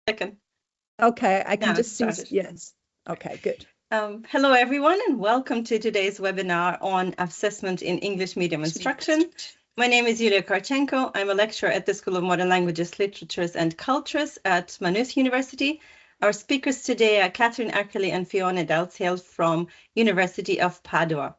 Second. Okay, I can just see, started. yes. Okay, good. Hello, everyone, and welcome to today's webinar on assessment in English medium instruction. My name is Yulia Karchenko. I'm a lecturer at the School of Modern Languages, Literatures and Cultures at Maynooth University. Our speakers today are Katherine Ackerley and Fiona Dalziel from University of Padua.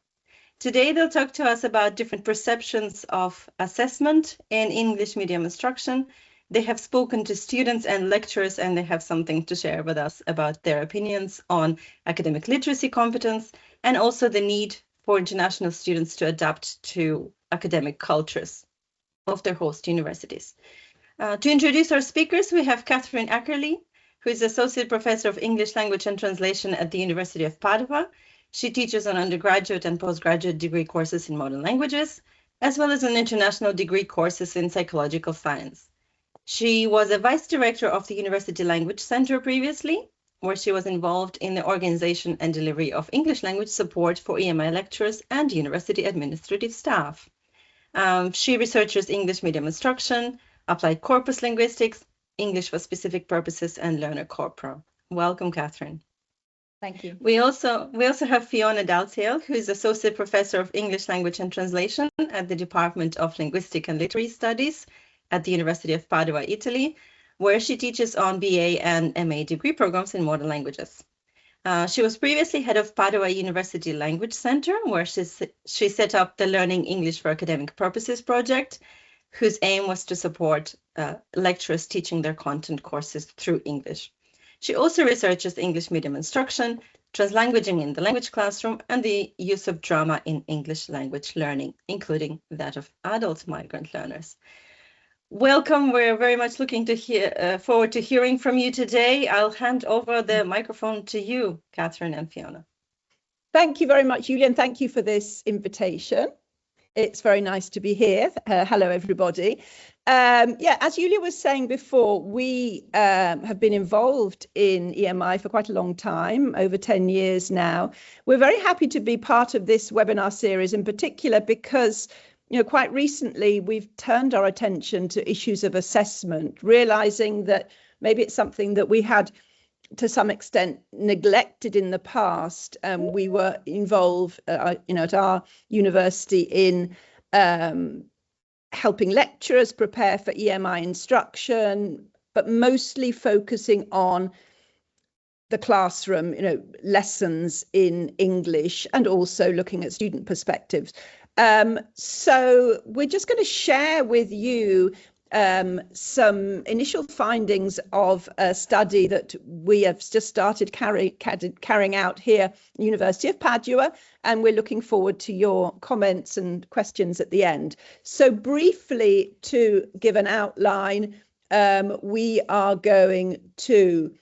Today, they'll talk to us about different perceptions of assessment in English medium instruction. They have spoken to students and lecturers, and they have something to share with us about their opinions on academic literacy competence and also the need for international students to adapt to academic cultures of their host universities. To introduce our speakers, we have Katherine Ackerley, who is Associate Professor of English Language and Translation at the University of Padua. She teaches on undergraduate and postgraduate degree courses in modern languages, as well as on international degree courses in psychological science. She was a vice director of the University Language Center previously, where she was involved in the organization and delivery of English language support for EMI lecturers and university administrative staff. She researches English medium instruction, applied corpus linguistics, English for specific purposes, and learner corpora. Welcome, Katherine. Thank you. We also have Fiona Dalziel, who is Associate Professor of English Language and Translation at the Department of Linguistic and Literary Studies at the University of Padua, Italy, where she teaches on BA and MA degree programs in modern languages. She was previously head of Padua University Language Center, where she set up the Learning English for Academic Purposes project, whose aim was to support lecturers teaching their content courses through English. She also researches English medium instruction, translanguaging in the language classroom, and the use of drama in English language learning, including that of adult migrant learners. Welcome. We're very much looking to forward to hearing from you today. I'll hand over the microphone to you, Katherine and Fiona. Thank you very much, Julia, and thank you for this invitation. It's very nice to be here. Hello, everybody. As Julia was saying before, we have been involved in EMI for quite a long time, over 10 years now. We're very happy to be part of this webinar series in particular because quite recently, we've turned our attention to issues of assessment, realizing that maybe it's something that we had to some extent neglected in the past. We were involved, at our university in helping lecturers prepare for EMI instruction, but mostly focusing on the classroom, lessons in English, and also looking at student perspectives. So we're just going to share with you some initial findings of a study that we have just started carrying out here at the University of Padua, and we're looking forward to your comments and questions at the end. So briefly, to give an outline, we are going to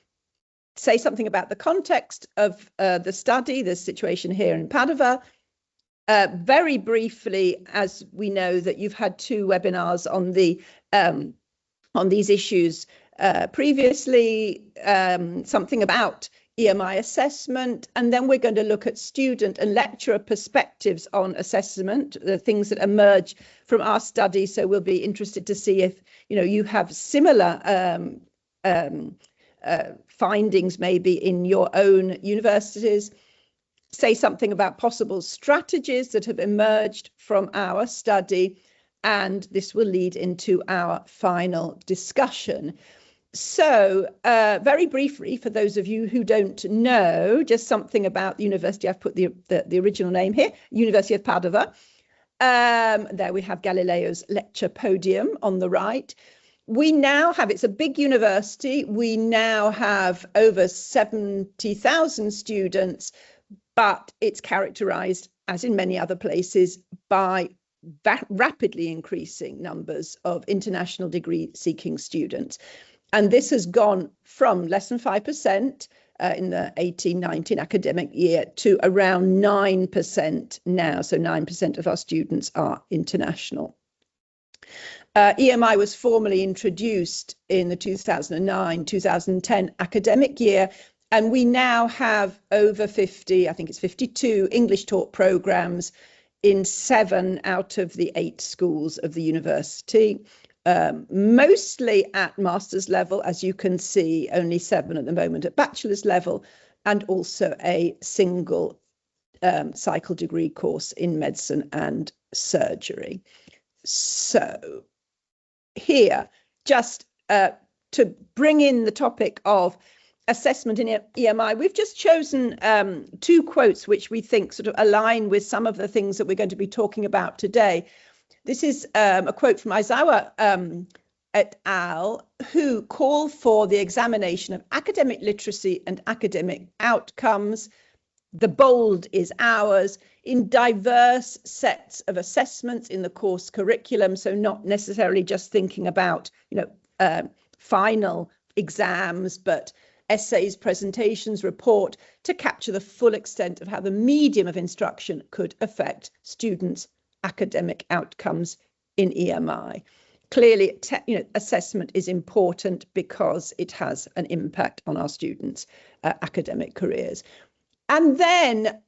say something about the context of the study, the situation here in Padua. Very briefly, as we know that you've had two webinars on these issues previously, something about EMI assessment, and then we're going to look at student and lecturer perspectives on assessment, the things that emerge from our study. So we'll be interested to see if you have similar findings maybe in your own universities. Say something about possible strategies that have emerged from our study, and this will lead into our final discussion. So very briefly, for those of you who don't know, just something about the university. I've put the original name here, University of Padua. There we have Galileo's lecture podium on the right. We now have, it's a big university, we now have over 70,000 students, but it's characterized, as in many other places, by rapidly increasing numbers of international degree-seeking students. And this has gone from less than 5% in the 18-19 academic year to around 9% now. So 9% of our students are international. EMI was formally introduced in the 2009-2010 academic year, and we now have over 50, I think it's 52 English taught programs in 7 out of the 8 schools of the university. mostly at master's level, as you can see, only 7 at the moment at bachelor's level, and also a single cycle degree course in medicine and surgery. So here, just to bring in the topic of assessment in EMI, we've just chosen 2 quotes which we think sort of align with some of the things that we're going to be talking about today. This is a quote from Aizawa et al., who call for the examination of academic literacy and academic outcomes. The bold is ours, in diverse sets of assessments in the course curriculum, so not necessarily just thinking about, final exams, but essays, presentations, report, to capture the full extent of how the medium of instruction could affect students' academic outcomes in EMI. Clearly, assessment is important because it has an impact on our students' academic careers. And then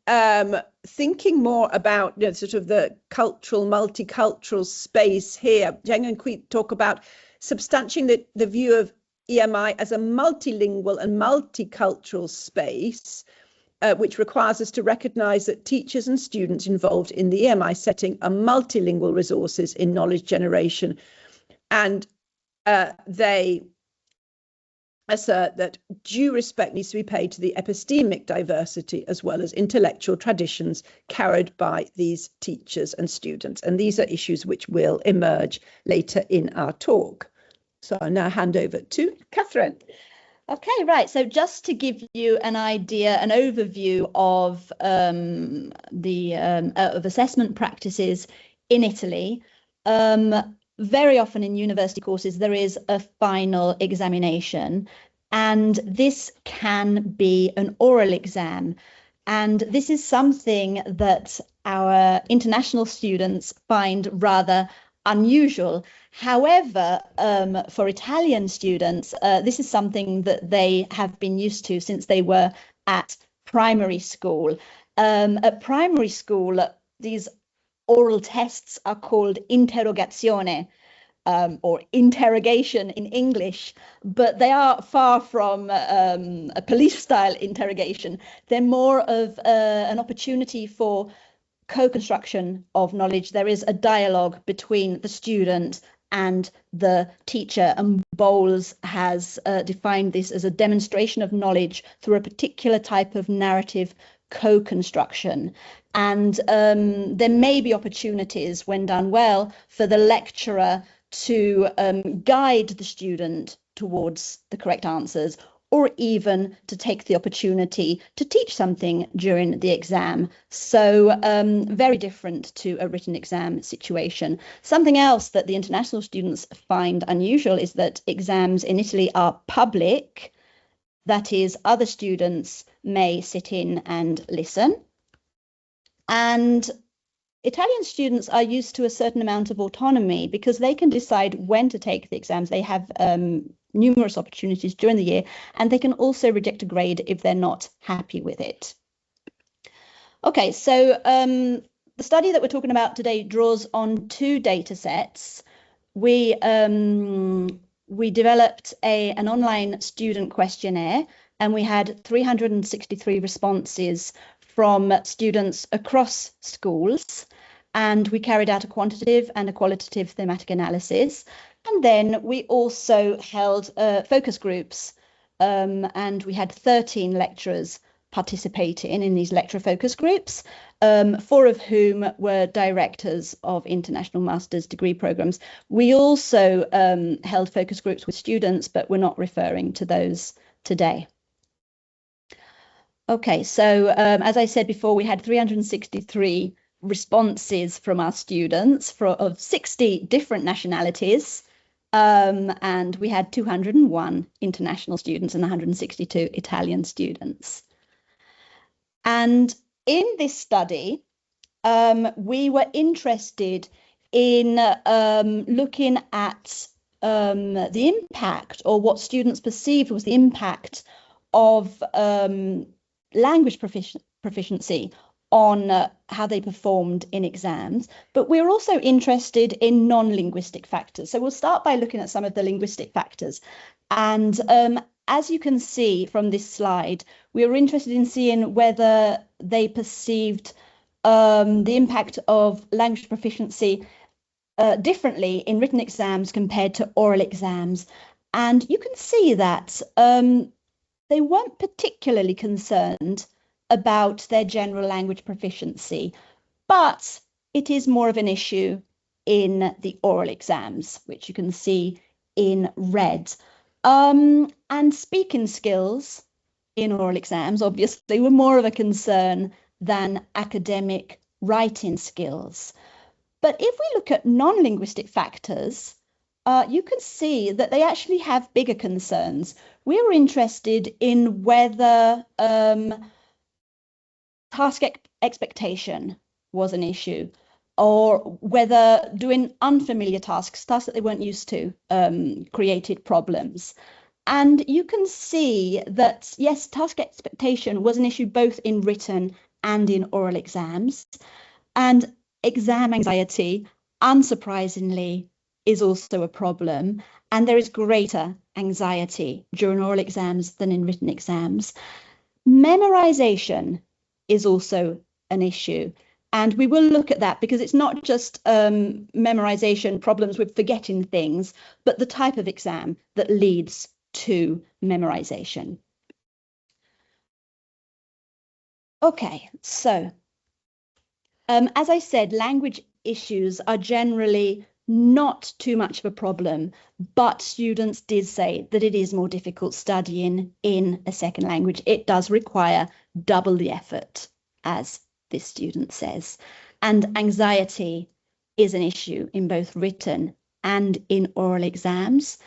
thinking more about sort of the cultural, multicultural space here, Zheng and Kui talk about substantiating the view of EMI as a multilingual and multicultural space, which requires us to recognise that teachers and students involved in the EMI setting are multilingual resources in knowledge generation. And they assert that due respect needs to be paid to the epistemic diversity as well as intellectual traditions carried by these teachers and students. And these are issues which will emerge later in our talk. So I now hand over to Katherine. Okay, right. So just to give you an idea, an overview of of assessment practices in Italy, very often in university courses, there is a final examination, and this can be an oral exam. And this is something that our international students find rather unusual. However, for Italian students, this is something that they have been used to since they were at primary school. At primary school, these oral tests are called interrogazione, or interrogation in English, but they are far from a police-style interrogation. They're more of an opportunity for co-construction of knowledge. There is a dialogue between the student and the teacher, and Bowles has defined this as a demonstration of knowledge through a particular type of narrative co-construction. And there may be opportunities, when done well, for the lecturer to guide the student towards the correct answers, or even to take the opportunity to teach something during the exam. So very different to a written exam situation. Something else that the international students find unusual is that exams in Italy are public. That is, other students may sit in and listen. And Italian students are used to a certain amount of autonomy because they can decide when to take the exams. They have numerous opportunities during the year, and they can also reject a grade if they're not happy with it. Okay, so the study that we're talking about today draws on 2 data sets. We developed an online student questionnaire, and we had 363 responses from students across schools, and we carried out a quantitative and a qualitative thematic analysis. And then we also held focus groups, and we had 13 lecturers participating in these lecturer focus groups, 4 of whom were directors of international master's degree programs. We also held focus groups with students, but we're not referring to those today. Okay, so as I said before, we had 363 responses from our students of 60 different nationalities, and we had 201 international students and 162 Italian students. And in this study, we were interested in looking at the impact, or what students perceived was the impact of language proficiency on how they performed in exams, but we're also interested in non-linguistic factors. So we'll start by looking at some of the linguistic factors. And as you can see from this slide, we were interested in seeing whether they perceived the impact of language proficiency differently in written exams compared to oral exams. And you can see that they weren't particularly concerned about their general language proficiency, but it is more of an issue in the oral exams, which you can see in red. And speaking skills in oral exams, obviously, were more of a concern than academic writing skills. But if we look at non-linguistic factors, you can see that they actually have bigger concerns. We were interested in whether task expectation was an issue, or whether doing unfamiliar tasks that they weren't used to, created problems. And you can see that, yes, task expectation was an issue both in written and in oral exams. And exam anxiety, unsurprisingly, is also a problem. And there is greater anxiety during oral exams than in written exams. Memorization is also an issue. And we will look at that because it's not just memorization problems with forgetting things, but the type of exam that leads to memorization. Okay, so as I said, language issues are generally not too much of a problem, but students did say that it is more difficult studying in a second language. It does require double the effort, as this student says. And anxiety is an issue in both written and in oral exams.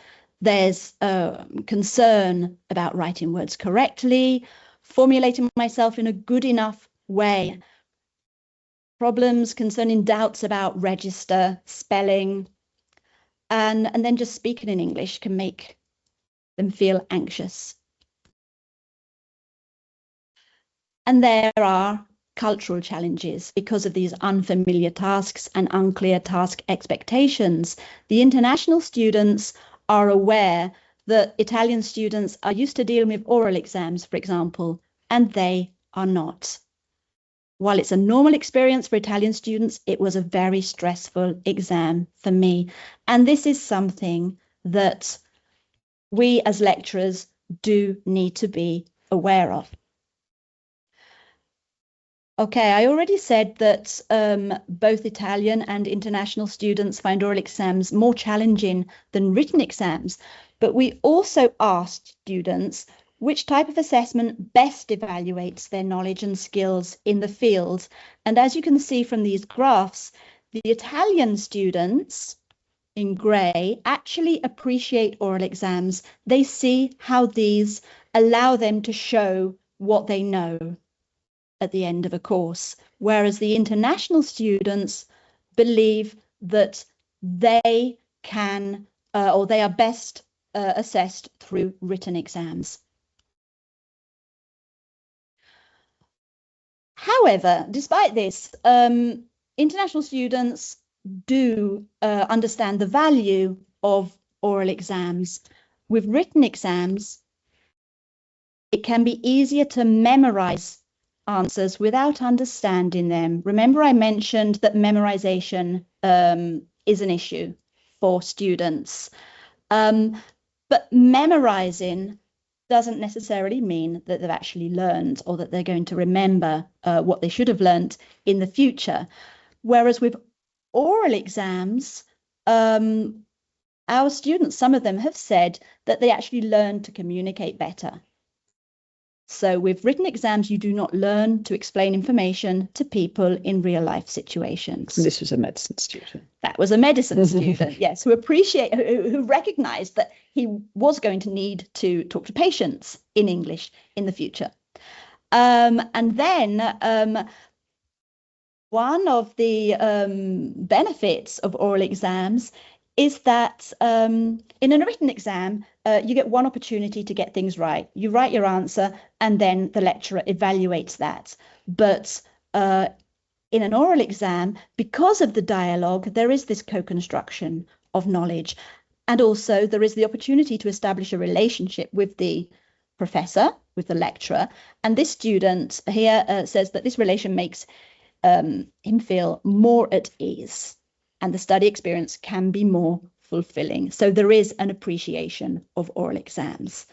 There's concern about writing words correctly, formulating myself in a good enough way, problems concerning doubts about register, spelling, and then just speaking in English can make them feel anxious. And there are cultural challenges because of these unfamiliar tasks and unclear task expectations. The international students are aware that Italian students are used to dealing with oral exams, for example, and they are not. While it's a normal experience for Italian students, it was a very stressful exam for me. And this is something that we as lecturers do need to be aware of. Okay, I already said that both Italian and international students find oral exams more challenging than written exams, but we also asked students which type of assessment best evaluates their knowledge and skills in the field. And as you can see from these graphs, the Italian students in grey actually appreciate oral exams. They see how these allow them to show what they know at the end of a course, whereas the international students believe that they can or they are best assessed through written exams. However, despite this, international students do understand the value of oral exams. With written exams, it can be easier to memorize answers without understanding them. Remember, I mentioned that memorization is an issue for students. But memorizing doesn't necessarily mean that they've actually learned or that they're going to remember what they should have learned in the future. Whereas with oral exams, our students, some of them have said that they actually learn to communicate better. So with written exams, you do not learn to explain information to people in real life situations. This was a medicine student. That was a medicine student, yes, who recognized that he was going to need to talk to patients in English in the future. And then one of the benefits of oral exams is that in a written exam, you get one opportunity to get things right. You write your answer and then the lecturer evaluates that. But in an oral exam, because of the dialogue, there is this co-construction of knowledge. And also there is the opportunity to establish a relationship with the professor, with the lecturer. And this student here says that this relation makes him feel more at ease, and the study experience can be more fulfilling. So there is an appreciation of oral exams.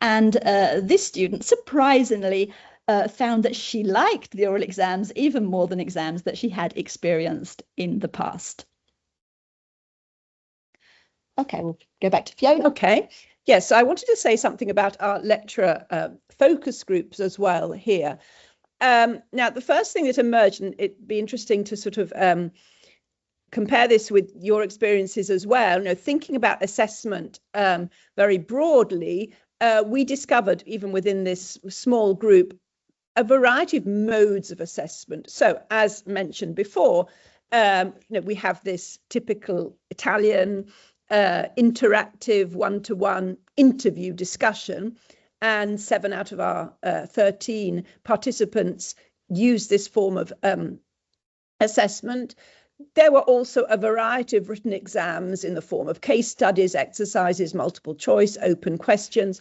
And this student surprisingly found that she liked the oral exams even more than exams that she had experienced in the past. Okay, we'll go back to Fiona. Okay. Yes, I wanted to say something about our lecturer focus groups as well here. Now, the first thing that emerged, and it'd be interesting to sort of compare this with your experiences as well, thinking about assessment very broadly, we discovered, even within this small group, a variety of modes of assessment. So, as mentioned before, we have this typical Italian interactive one-to-one interview discussion, and 7 out of our 13 participants use this form of assessment. There were also a variety of written exams in the form of case studies, exercises, multiple choice, open questions,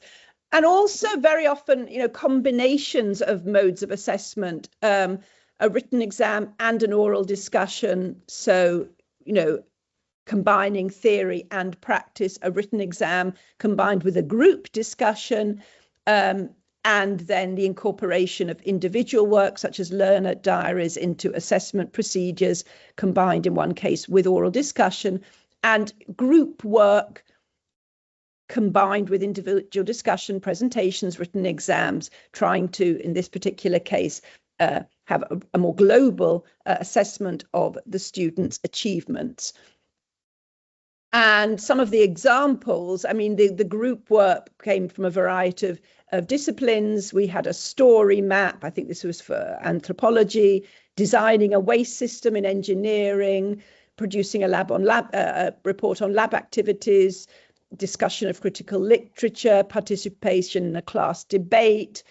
and also very often, combinations of modes of assessment, a written exam and an oral discussion. So, combining theory and practice, a written exam combined with a group discussion, and then the incorporation of individual work such as learner diaries into assessment procedures, combined in one case with oral discussion, and group work combined with individual discussion, presentations, written exams, trying to, in this particular case, have a more global assessment of the students' achievements. And some of the examples, the group work came from a variety of disciplines. We had a story map. I think this was for anthropology, designing a waste system in engineering, producing a report on lab activities, discussion of critical literature, participation in a class debate,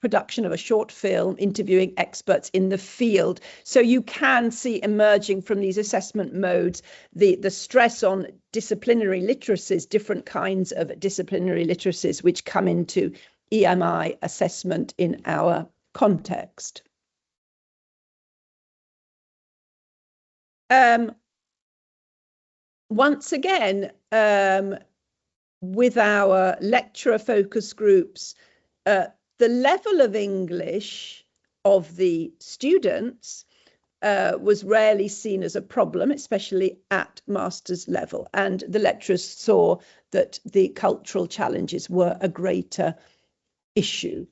production of a short film, interviewing experts in the field. So you can see emerging from these assessment modes the stress on disciplinary literacies, different kinds of disciplinary literacies which come into EMI assessment in our context. Once again, with our lecturer focus groups, the level of English of the students was rarely seen as a problem, especially at master's level. And the lecturers saw that the cultural challenges were a greater issue.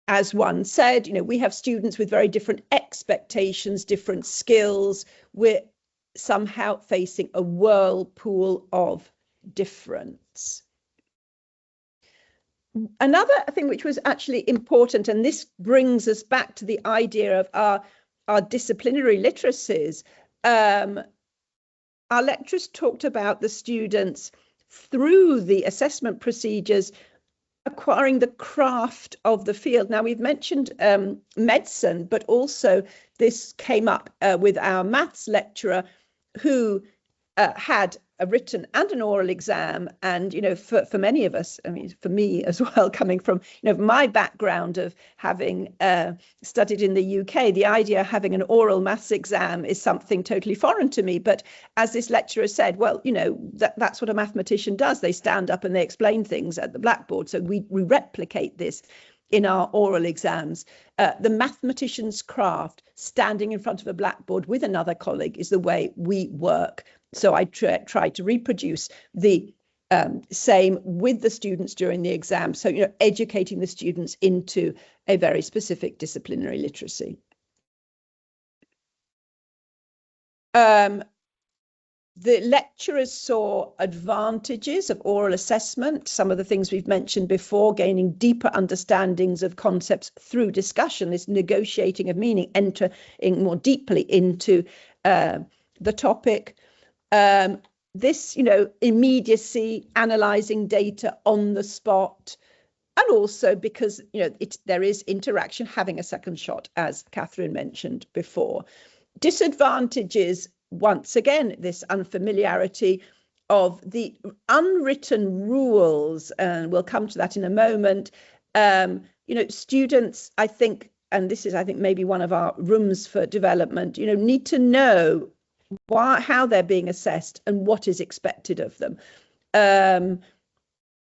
As one said, we have students with very different expectations, different skills. We're somehow facing a whirlpool of difference. Another thing which was actually important, and this brings us back to the idea of our disciplinary literacies, our lecturers talked about the students through the assessment procedures acquiring the craft of the field. Now, we've mentioned medicine, but also this came up with our maths lecturer who had a written and an oral exam. And, for many of us, for me as well, coming from, my background of having studied in the UK, the idea of having an oral maths exam is something totally foreign to me. But as this lecturer said, well, that's what a mathematician does. They stand up and they explain things at the blackboard. So we replicate this in our oral exams. The mathematician's craft, standing in front of a blackboard with another colleague, is the way we work. So I try to reproduce the same with the students during the exam. So, educating the students into a very specific disciplinary literacy. The lecturers saw advantages of oral assessment, some of the things we've mentioned before, gaining deeper understandings of concepts through discussion, this negotiating of meaning, entering more deeply into the topic. This, immediacy, analysing data on the spot, and also because, there is interaction, having a second shot, as Katherine mentioned before. Disadvantages, once again, this unfamiliarity of the unwritten rules, and we'll come to that in a moment. Students, I think, and this is, I think, maybe one of our rooms for development, need to know how they're being assessed and what is expected of them.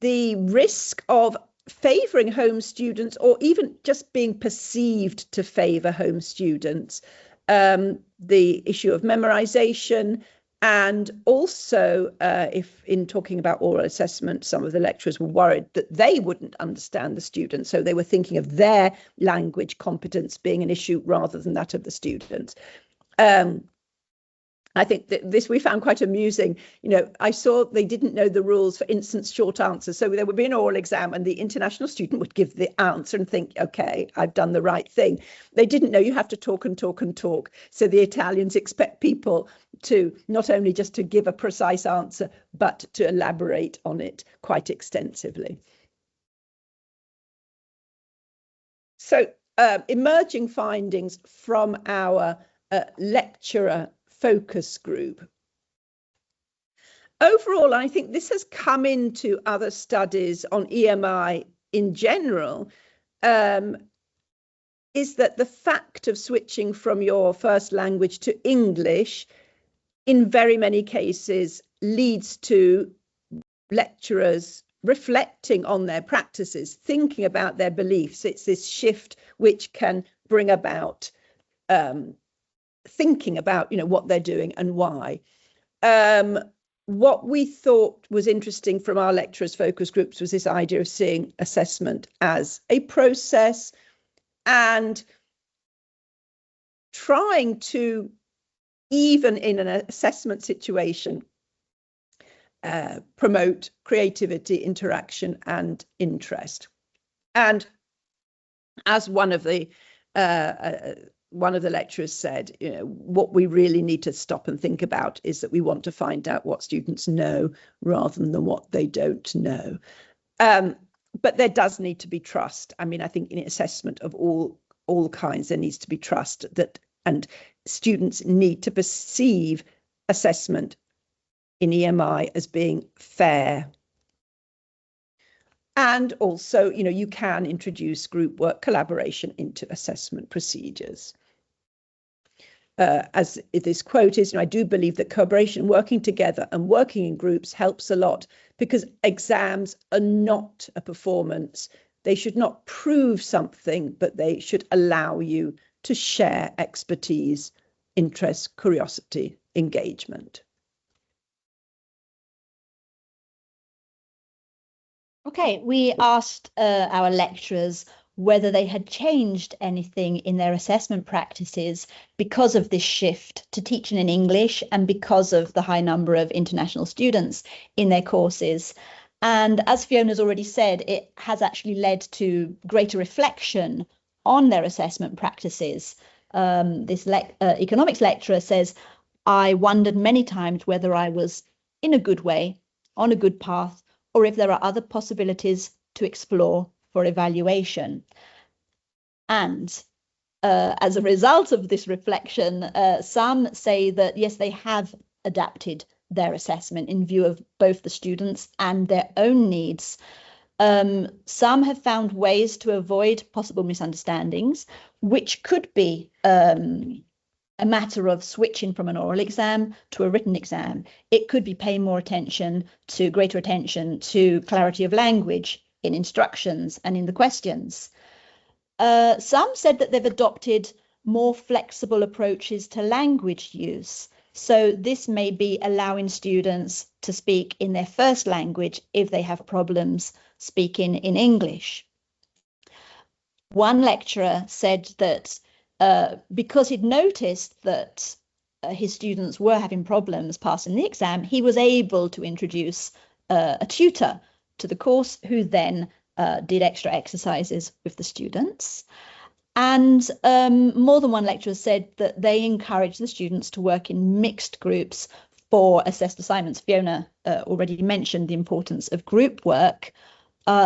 The risk of favouring home students, or even just being perceived to favour home students, the issue of memorisation, and also if in talking about oral assessment, some of the lecturers were worried that they wouldn't understand the students, so they were thinking of their language competence being an issue rather than that of the students. I think that this we found quite amusing. I saw they didn't know the rules for instance short answers. So there would be an oral exam and the international student would give the answer and think, OK, I've done the right thing. They didn't know you have to talk and talk and talk. So the Italians expect people to not only just to give a precise answer, but to elaborate on it quite extensively. So emerging findings from our lecturer focus group. Overall, I think this has come into other studies on EMI in general, is that the fact of switching from your first language to English in very many cases leads to lecturers reflecting on their practices, thinking about their beliefs. It's this shift which can bring about thinking about what they're doing and why. What we thought was interesting from our lecturers' focus groups was this idea of seeing assessment as a process and trying to, even in an assessment situation, promote creativity, interaction and interest. And as one of the lecturers said, what we really need to stop and think about is that we want to find out what students know rather than what they don't know. But there does need to be trust. I mean, I think in assessment of all kinds, there needs to be trust and students need to perceive assessment in EMI as being fair. And also, you can introduce group work collaboration into assessment procedures. As this quote is, I do believe that collaboration, working together and working in groups helps a lot, because exams are not a performance. They should not prove something, but they should allow you to share expertise, interest, curiosity, engagement. Okay, we asked our lecturers whether they had changed anything in their assessment practices because of this shift to teaching in English and because of the high number of international students in their courses. And as Fiona's already said, it has actually led to greater reflection on their assessment practices. This economics lecturer says, I wondered many times whether I was in a good way, on a good path, or if there are other possibilities to explore for evaluation. And as a result of this reflection, some say that, yes, they have adapted their assessment in view of both the students and their own needs. Some have found ways to avoid possible misunderstandings, which could be a matter of switching from an oral exam to a written exam. It could be paying greater attention to clarity of language in instructions and in the questions. Some said that they've adopted more flexible approaches to language use. So this may be allowing students to speak in their first language if they have problems speaking in English. One lecturer said that because he'd noticed that his students were having problems passing the exam, he was able to introduce a tutor to the course who then did extra exercises with the students. And more than one lecturer said that they encouraged the students to work in mixed groups for assessed assignments. Fiona already mentioned the importance of group work.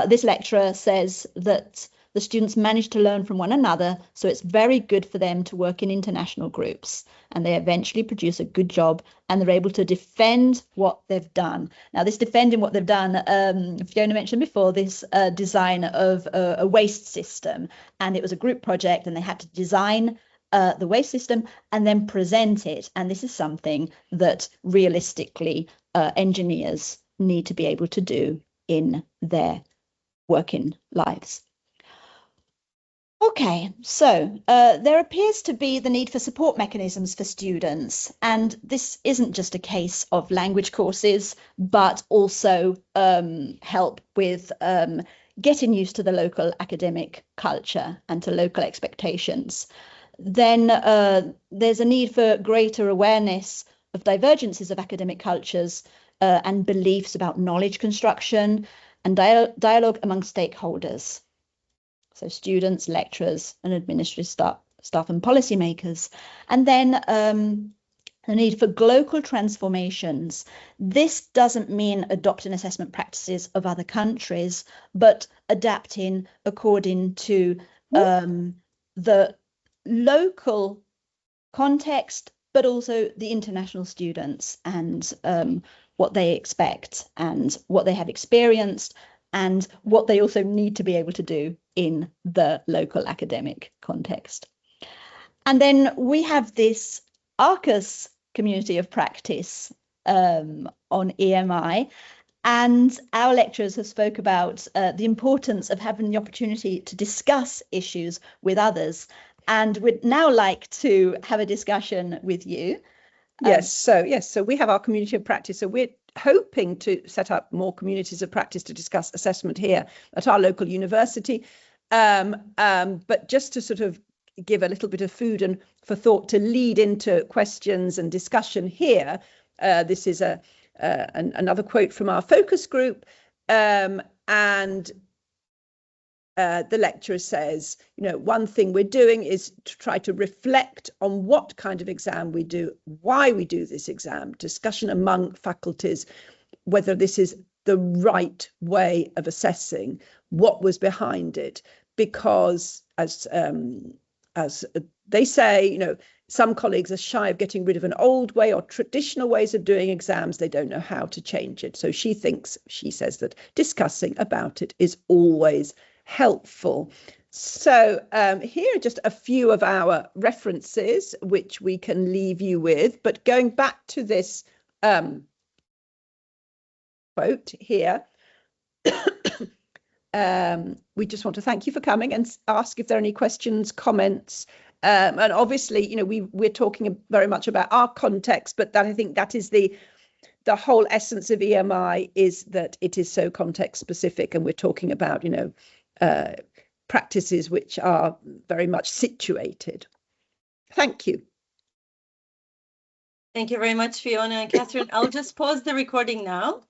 this lecturer says that the students manage to learn from one another, so it's very good for them to work in international groups, and they eventually produce a good job and they're able to defend what they've done. Now, this defending what they've done, Fiona mentioned before, this design of a waste system, and it was a group project and they had to design the waste system and then present it. And this is something that realistically engineers need to be able to do in their working lives. Okay, so there appears to be the need for support mechanisms for students, and this isn't just a case of language courses, but also help with getting used to the local academic culture and to local expectations. Then there's a need for greater awareness of divergences of academic cultures and beliefs about knowledge construction and dialogue among stakeholders. So students, lecturers, and administrative staff and policymakers. And then the need for local transformations. This doesn't mean adopting assessment practices of other countries, but adapting according to the local context, but also the international students and what they expect and what they have experienced and what they also need to be able to do in the local academic context. And then we have this ARCUS community of practice on EMI, and our lecturers have spoke about the importance of having the opportunity to discuss issues with others. And we'd now like to have a discussion with you. So we have our community of practice. So we're hoping to set up more communities of practice to discuss assessment here at our local university. But just to sort of give a little bit of food and for thought to lead into questions and discussion here, this is another quote from our focus group, and the lecturer says, one thing we're doing is to try to reflect on what kind of exam we do, why we do this exam, discussion among faculties, whether this is the right way of assessing, what was behind it, because as they say, some colleagues are shy of getting rid of an old way or traditional ways of doing exams. They don't know how to change it. So she says that discussing about it is always helpful. So here are just a few of our references which we can leave you with, but going back to this quote here, we just want to thank you for coming and ask if there are any questions, comments, and obviously we're talking very much about our context, but I think that is the whole essence of EMI, is that it is so context specific, and we're talking about practices which are very much situated. Thank you. Thank you very much, Fiona and Catherine. I'll just pause the recording now.